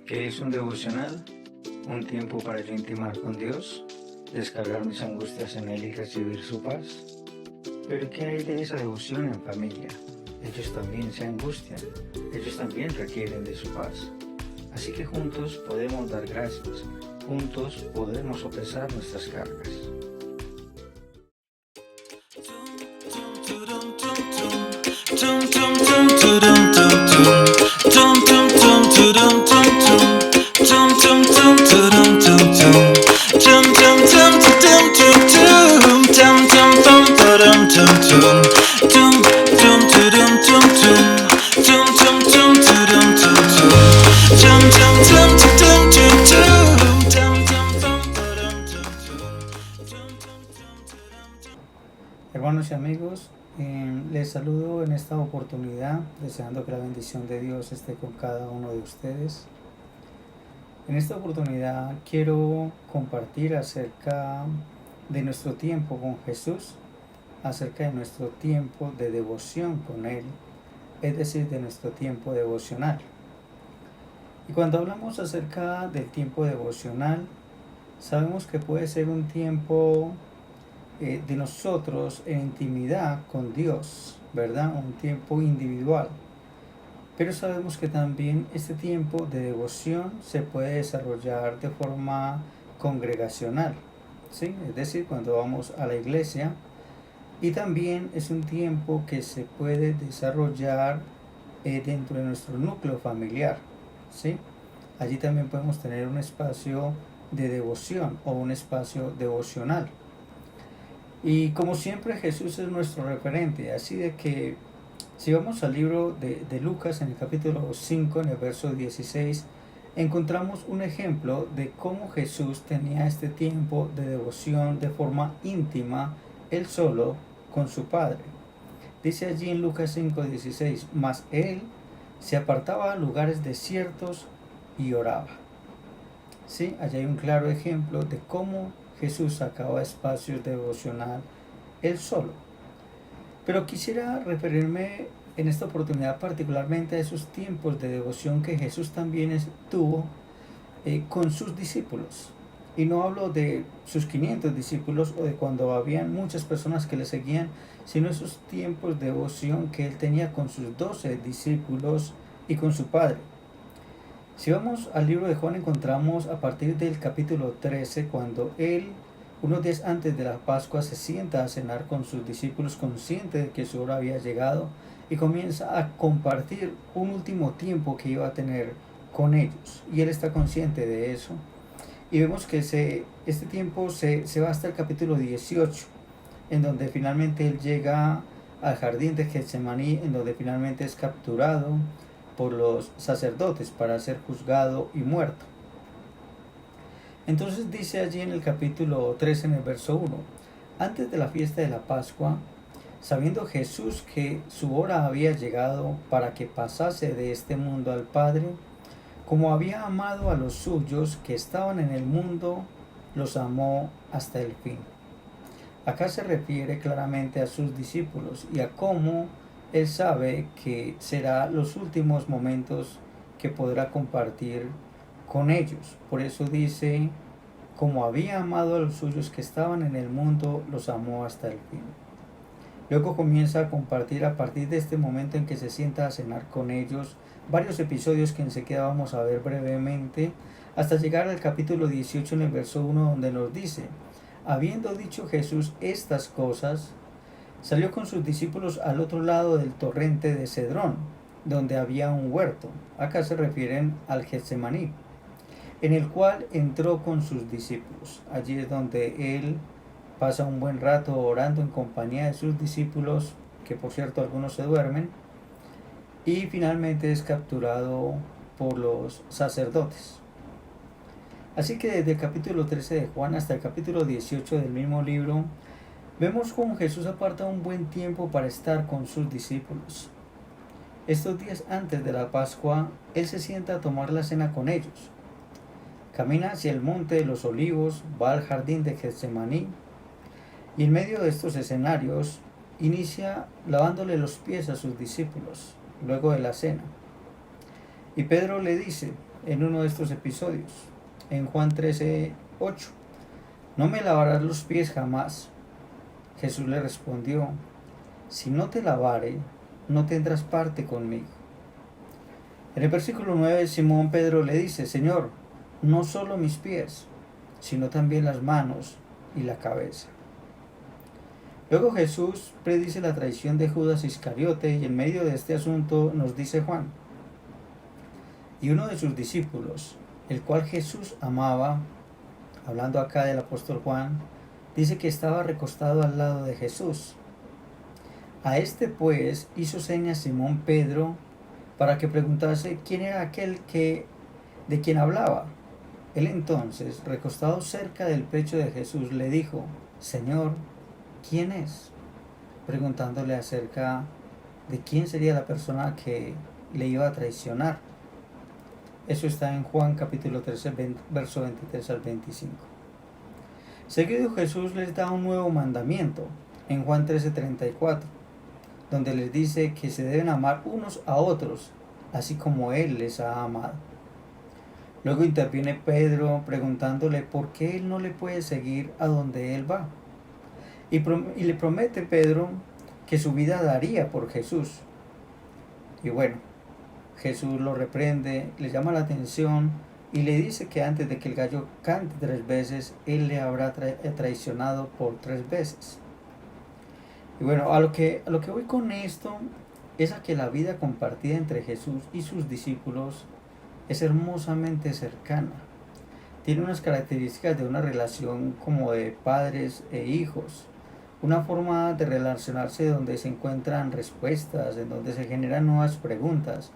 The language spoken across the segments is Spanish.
¿Qué es un devocional? Un tiempo para yo intimar con Dios, descargar mis angustias en Él y recibir su paz. Pero ¿qué hay de esa devoción en familia? Ellos también se angustian, ellos también requieren de su paz. Así que juntos podemos dar gracias, juntos podemos sopesar nuestras cargas. Hermanos y amigos, les saludo en esta oportunidad, deseando que la bendición de Dios esté con cada uno de ustedes. En esta oportunidad quiero compartir acerca de nuestro tiempo con Jesús, acerca de nuestro tiempo de devoción con Él, es decir, de nuestro tiempo devocional. Y cuando hablamos acerca del tiempo devocional, sabemos que puede ser un tiempo de nosotros en intimidad con Dios, ¿verdad? Un tiempo individual. Pero sabemos que también este tiempo de devoción se puede desarrollar de forma congregacional, ¿sí? Es decir, cuando vamos a la iglesia. Y también es un tiempo que se puede desarrollar dentro de nuestro núcleo familiar, ¿sí? Allí también podemos tener un espacio de devoción o un espacio devocional. Y como siempre, Jesús es nuestro referente, así de que si vamos al libro de Lucas, en el capítulo 5, en el verso 16, encontramos un ejemplo de cómo Jesús tenía este tiempo de devoción de forma íntima, él solo, con su Padre. Dice allí en Lucas 5, 16, mas él se apartaba a lugares desiertos y oraba. Sí, allí hay un claro ejemplo de cómo Jesús sacaba espacios devocional él solo. Pero quisiera referirme en esta oportunidad particularmente a esos tiempos de devoción que Jesús también tuvo con sus discípulos. Y no hablo de sus 500 discípulos o de cuando habían muchas personas que le seguían, sino esos tiempos de devoción que él tenía con sus 12 discípulos y con su Padre. Si vamos al libro de Juan, encontramos a partir del capítulo 13, cuando él, unos días antes de la Pascua, se sienta a cenar con sus discípulos, consciente de que su hora había llegado, y comienza a compartir un último tiempo que iba a tener con ellos. Y él está consciente de eso. Y vemos que este tiempo se va hasta el capítulo 18, en donde finalmente él llega al jardín de Getsemaní, en donde finalmente es capturado por los sacerdotes para ser juzgado y muerto. Entonces dice allí en el capítulo 13, en el verso 1, antes de la fiesta de la Pascua, sabiendo Jesús que su hora había llegado para que pasase de este mundo al Padre, como había amado a los suyos que estaban en el mundo, los amó hasta el fin. Acá se refiere claramente a sus discípulos y a cómo él sabe que será los últimos momentos que podrá compartir con ellos. Por eso dice, como había amado a los suyos que estaban en el mundo, los amó hasta el fin. Luego comienza a compartir a partir de este momento en que se sienta a cenar con ellos, varios episodios que enseguida vamos a ver brevemente, hasta llegar al capítulo 18 en el verso 1, donde nos dice, habiendo dicho Jesús estas cosas, salió con sus discípulos al otro lado del torrente de Cedrón, donde había un huerto. Acá se refieren al Getsemaní, en el cual entró con sus discípulos. Allí es donde él pasa un buen rato orando en compañía de sus discípulos, que por cierto algunos se duermen, y finalmente es capturado por los sacerdotes. Así que desde el capítulo 13 de Juan hasta el capítulo 18 del mismo libro, vemos cómo Jesús aparta un buen tiempo para estar con sus discípulos. Estos días antes de la Pascua, él se sienta a tomar la cena con ellos. Camina hacia el monte de los olivos, va al jardín de Getsemaní, y en medio de estos escenarios inicia lavándole los pies a sus discípulos, luego de la cena. Y Pedro le dice en uno de estos episodios, en Juan 13:8, no me lavarás los pies jamás. Jesús le respondió, si no te lavare, no tendrás parte conmigo. En el versículo 9, Simón Pedro le dice, Señor, no solo mis pies, sino también las manos y la cabeza. Luego Jesús predice la traición de Judas Iscariote y en medio de este asunto nos dice Juan, y uno de sus discípulos, el cual Jesús amaba, hablando acá del apóstol Juan, dice que estaba recostado al lado de Jesús. A este pues hizo señas Simón Pedro para que preguntase quién era aquel de quien hablaba. Él entonces, recostado cerca del pecho de Jesús, le dijo, Señor, ¿quién es? Preguntándole acerca de quién sería la persona que le iba a traicionar. Eso está en Juan capítulo 13, verso 23 al 25. Seguido Jesús les da un nuevo mandamiento en Juan 13:34, donde les dice que se deben amar unos a otros, así como Él les ha amado. Luego interviene Pedro preguntándole por qué él no le puede seguir a donde él va. Y le promete Pedro que su vida daría por Jesús. Y bueno, Jesús lo reprende, le llama la atención y le dice que antes de que el gallo cante 3 veces, él le habrá traicionado por 3 veces. Y bueno, a lo que voy con esto es a que la vida compartida entre Jesús y sus discípulos es hermosamente cercana. Tiene unas características de una relación como de padres e hijos. Una forma de relacionarse donde se encuentran respuestas, en donde se generan nuevas preguntas,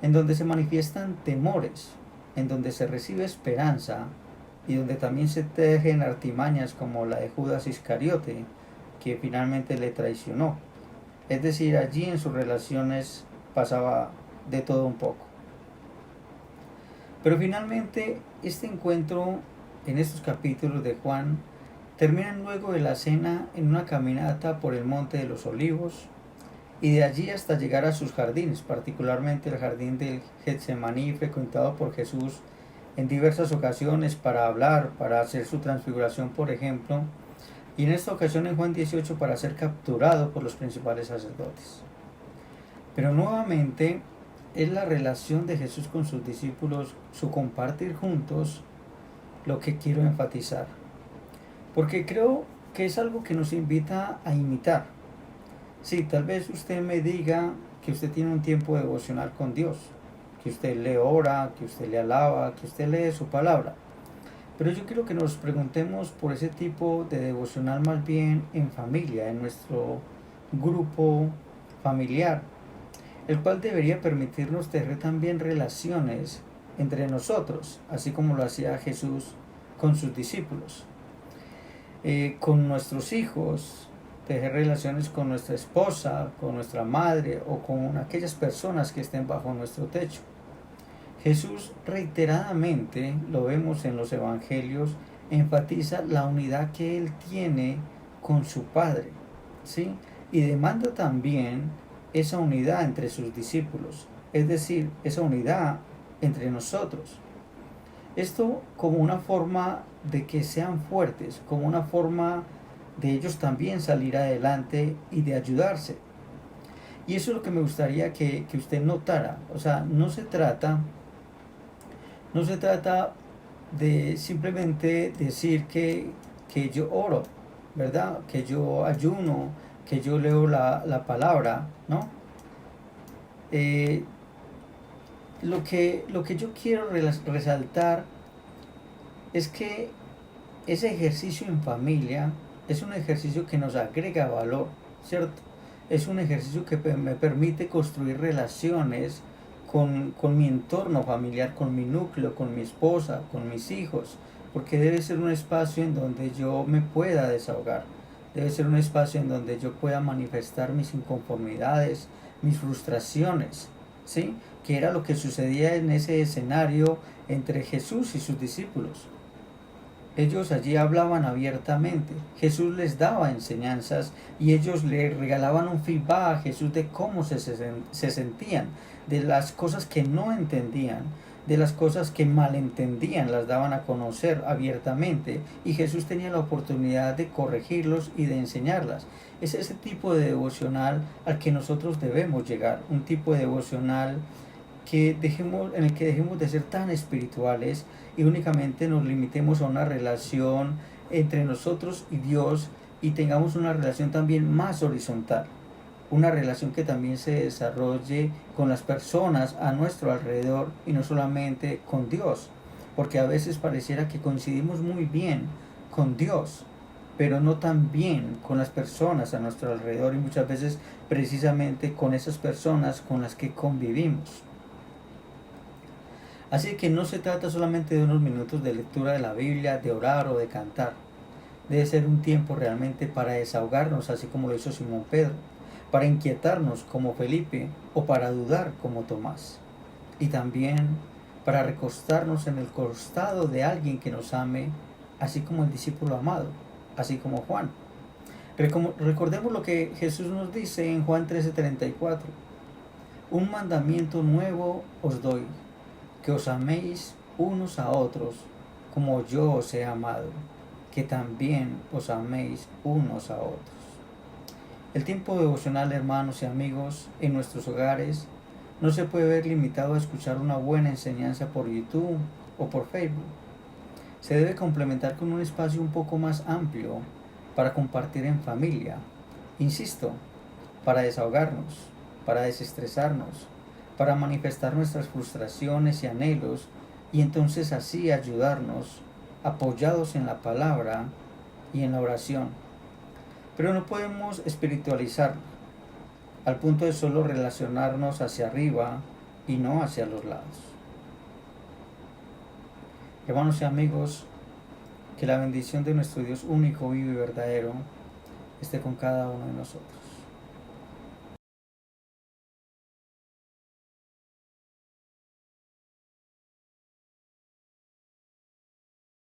en donde se manifiestan temores, en donde se recibe esperanza y donde también se tejen artimañas como la de Judas Iscariote, que finalmente le traicionó. Es decir, allí en sus relaciones pasaba de todo un poco. Pero finalmente este encuentro en estos capítulos de Juan terminan luego de la cena en una caminata por el Monte de los Olivos y de allí hasta llegar a sus jardines, particularmente el jardín del Getsemaní, frecuentado por Jesús en diversas ocasiones para hablar, para hacer su transfiguración, por ejemplo, y en esta ocasión en Juan 18 para ser capturado por los principales sacerdotes. Pero nuevamente es la relación de Jesús con sus discípulos, su compartir juntos, lo que quiero enfatizar. Porque creo que es algo que nos invita a imitar. Sí, tal vez usted me diga que usted tiene un tiempo devocional con Dios, que usted le ora, que usted le alaba, que usted lee su palabra. Pero yo quiero que nos preguntemos por ese tipo de devocional más bien en familia, en nuestro grupo familiar, el cual debería permitirnos tener también relaciones entre nosotros, así como lo hacía Jesús con sus discípulos. Con nuestros hijos, tejer relaciones con nuestra esposa, con nuestra madre o con aquellas personas que estén bajo nuestro techo. Jesús reiteradamente, lo vemos en los evangelios, enfatiza la unidad que Él tiene con su Padre, ¿sí? Y demanda también esa unidad entre sus discípulos, es decir, esa unidad entre nosotros. Esto como una forma de que sean fuertes, como una forma de ellos también salir adelante y de ayudarse. Y eso es lo que me gustaría que usted notara. O sea, no se trata de simplemente decir que yo oro, ¿verdad? Que yo ayuno, que yo leo la palabra, ¿no? Lo que yo quiero resaltar es que ese ejercicio en familia es un ejercicio que nos agrega valor, ¿cierto? Es un ejercicio que me permite construir relaciones con mi entorno familiar, con mi núcleo, con mi esposa, con mis hijos, porque debe ser un espacio en donde yo me pueda desahogar, debe ser un espacio en donde yo pueda manifestar mis inconformidades, mis frustraciones, ¿sí? Que era lo que sucedía en ese escenario entre Jesús y sus discípulos. Ellos allí hablaban abiertamente. Jesús les daba enseñanzas y ellos le regalaban un feedback a Jesús de cómo se sentían, de las cosas que no entendían, de las cosas que malentendían, las daban a conocer abiertamente y Jesús tenía la oportunidad de corregirlos y de enseñarlas. Es ese tipo de devocional al que nosotros debemos llegar, un tipo de devocional en el que dejemos de ser tan espirituales y únicamente nos limitemos a una relación entre nosotros y Dios y tengamos una relación también más horizontal, una relación que también se desarrolle con las personas a nuestro alrededor y no solamente con Dios, porque a veces pareciera que coincidimos muy bien con Dios, pero no tan bien con las personas a nuestro alrededor y muchas veces precisamente con esas personas con las que convivimos. Así que no se trata solamente de unos minutos de lectura de la Biblia, de orar o de cantar. Debe ser un tiempo realmente para desahogarnos, así como lo hizo Simón Pedro, para inquietarnos como Felipe o para dudar como Tomás. Y también para recostarnos en el costado de alguien que nos ame, así como el discípulo amado, así como Juan. Recordemos lo que Jesús nos dice en Juan 13:34. Un mandamiento nuevo os doy, que os améis unos a otros, como yo os he amado, que también os améis unos a otros. El tiempo devocional, hermanos y amigos, en nuestros hogares, no se puede ver limitado a escuchar una buena enseñanza por YouTube o por Facebook. Se debe complementar con un espacio un poco más amplio para compartir en familia. Insisto, para desahogarnos, para desestresarnos, para manifestar nuestras frustraciones y anhelos y entonces así ayudarnos, apoyados en la palabra y en la oración. Pero no podemos espiritualizarlo al punto de solo relacionarnos hacia arriba y no hacia los lados. Hermanos y amigos, que la bendición de nuestro Dios único, vivo y verdadero esté con cada uno de nosotros.